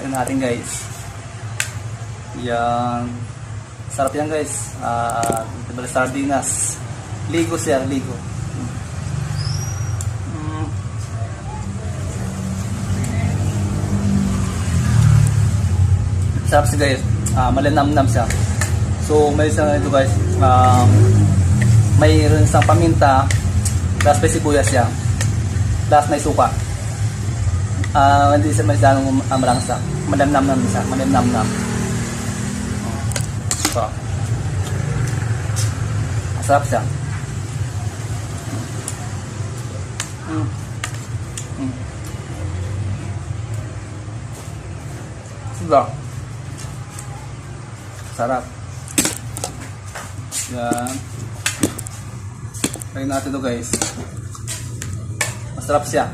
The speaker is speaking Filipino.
Tignan natin guys. Yan. Sarap yan guys. Diba sardinas. Ligo siya, ligo. Sarap siya guys. Malinamnam siya. So may isang ito guys. Mayroon isang paminta. Tapos may sibuyas siya. Tapos may suka. Hindi siya masyadong malangsa. Malinamnam siya. Malinamnam. So. Sarap siya. Sarap. Sarap. Yan. Try natin ito guys. Masarap siya.